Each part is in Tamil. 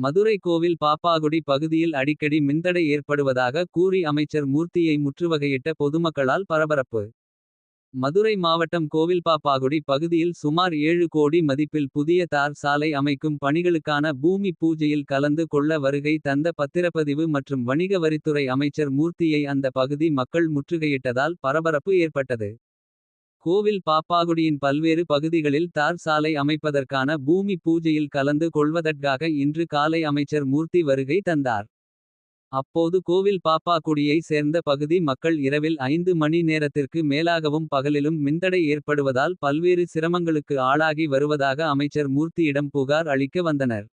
மதுரை கோவில் பாப்பாகுடி பகுதியில் அடிக்கடி மின்தடை ஏற்படுவதாக கூறி அமைச்சர் மூர்த்தியை முற்றுவகையிட்ட பொதுமக்களால் பரபரப்பு. மதுரை மாவட்டம் கோவில்பாப்பாகுடி பகுதியில் சுமார் 7 கோடி மதிப்பில் புதிய தார் சாலை அமைக்கும் பணிகளுக்கான பூமி பூஜையில் கலந்து கொள்ள வருகை தந்த பத்திரப்பதிவு மற்றும் வணிக வரித்துறை அமைச்சர் மூர்த்தியை அந்த பகுதி மக்கள் முற்றுகையிட்டதால் பரபரப்பு ஏற்பட்டது. கோவில் பாப்பாகுடியின் பல்வேறு பகுதிகளில் தார் சாலை அமைப்பதற்கான பூமி பூஜையில் கலந்து கொள்வதற்காக இன்று காலை அமைச்சர் மூர்த்தி வருகை தந்தார். அப்போது கோவில் பாப்பாக்குடியை சேர்ந்த பகுதி மக்கள் இரவில் 5 மணி நேரத்திற்கு மேலாகவும் பகலிலும் மின்தடை ஏற்படுவதால் பல்வேறு சிரமங்களுக்கு ஆளாகி வருவதாக அமைச்சர் மூர்த்தியிடம் புகார் அளிக்க வந்தனர்.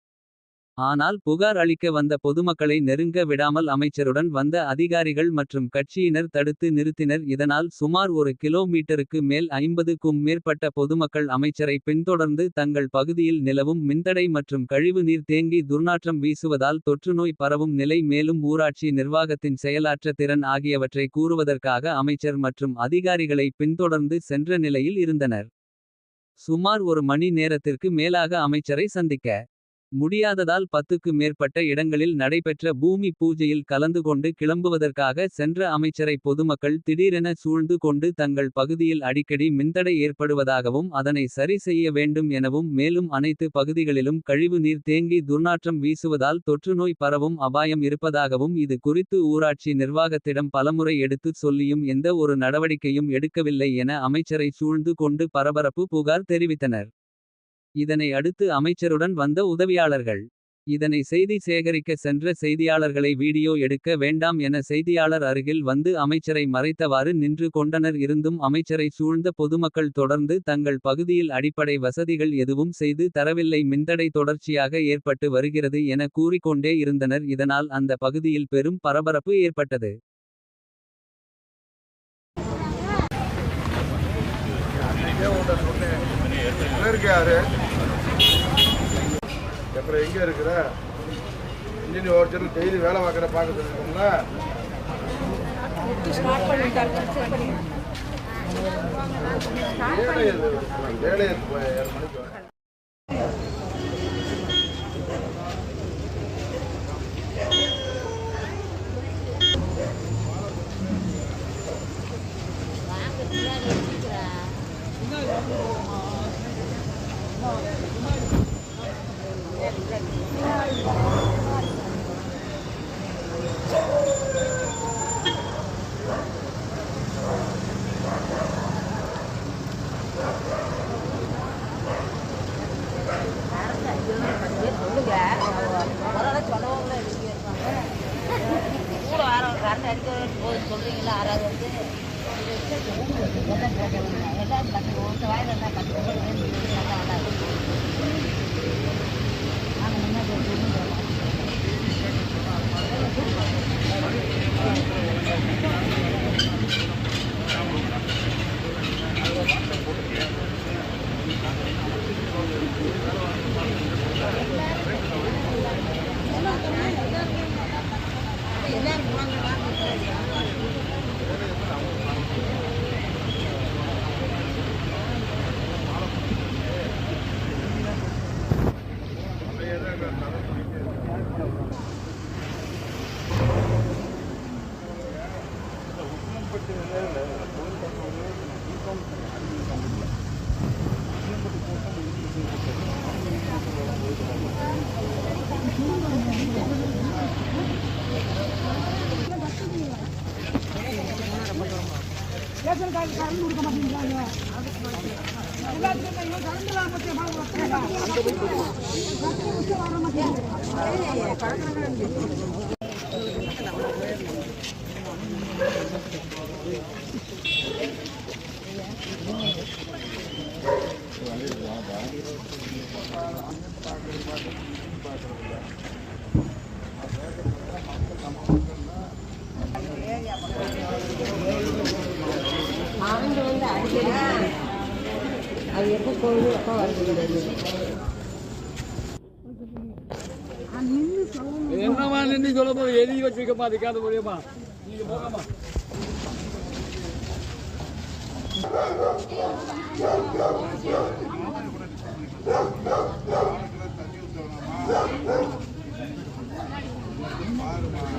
ஆனால் புகார் அளிக்க வந்த பொதுமக்களை நெருங்க விடாமல் அமைச்சருடன் வந்த அதிகாரிகள் மற்றும் கட்சியினர் தடுத்து நிறுத்தினர். இதனால் சுமார் 1 கிலோமீட்டருக்கு மேல் 50க்கும் மேற்பட்ட பொதுமக்கள் அமைச்சரை பின்தொடர்ந்து தங்கள் பகுதியில் நிலவும் மின்தடை மற்றும் கழிவு நீர் தேங்கி துர்நாற்றம் வீசுவதால் தொற்றுநோய் பரவும் நிலை மேலும் ஊராட்சி நிர்வாகத்தின் செயலாற்ற திறன் ஆகியவற்றை கூறுவதற்காக அமைச்சர் மற்றும் அதிகாரிகளை பின்தொடர்ந்து சென்ற நிலையில் இருந்தனர். சுமார் 1 மணி நேரத்திற்கு மேலாக அமைச்சரை சந்திக்க முடியாததால் 10க்கு மேற்பட்ட இடங்களில் நடைபெற்ற பூமி பூஜையில் கலந்து கொண்டு கிளம்புவதற்காக சென்ற அமைச்சரை பொதுமக்கள் திடீரென சூழ்ந்து கொண்டு தங்கள் பகுதியில் அடிக்கடி மின்தடை ஏற்படுவதாகவும் அதனை சரி செய்ய வேண்டும் எனவும் மேலும் அனைத்து பகுதிகளிலும் கழிவு நீர் தேங்கி துர்நாற்றம் வீசுவதால் தொற்றுநோய் பரவும் அபாயம் இருப்பதாகவும் இது குறித்து ஊராட்சி நிர்வாகத்திடம் பலமுறை எடுத்துச் சொல்லியும் எந்த ஒரு நடவடிக்கையும் எடுக்கவில்லை என அமைச்சரை சூழ்ந்து கொண்டு பரபரப்பு புகார் தெரிவித்தனர். இதனை அடுத்து அமைச்சருடன் வந்த உதவியாளர்கள் இதனை செய்தி சேகரிக்க சென்ற செய்தியாளர்களை வீடியோ எடுக்க வேண்டாம் என செய்தியாளர் அருகில் வந்து அமைச்சரை மறைத்தவாறு நின்று கொண்டனர். இருந்தும் அமைச்சரை சூழ்ந்த பொதுமக்கள் தொடர்ந்து தங்கள் பகுதியில் அடிப்படை வசதிகள் எதுவும் செய்து தரவில்லை. மின்தடை தொடர்ச்சியாக ஏற்பட்டு வருகிறது என கூறிக்கொண்டே இருந்தனர். இதனால் அந்த பகுதியில் பெரும் பரபரப்பு ஏற்பட்டது. அப்புறம் எங்க இருக்கிற இன்ஜினியர் ஒருத்தர் டெய்லி வேலை பார்க்குற பார்க்க சொல்லிருக்கோம்ல. வேலை 7 மணிக்கு சொல்றீங்களா ஆறாவது வந்து அது எப்போ போகுது எப்போ வருது என்னமா நின்று சொல்ல போது எழுதி வச்சிருக்கமா அதுக்காத முடியுமா நீங்க போகமா ஆகுமா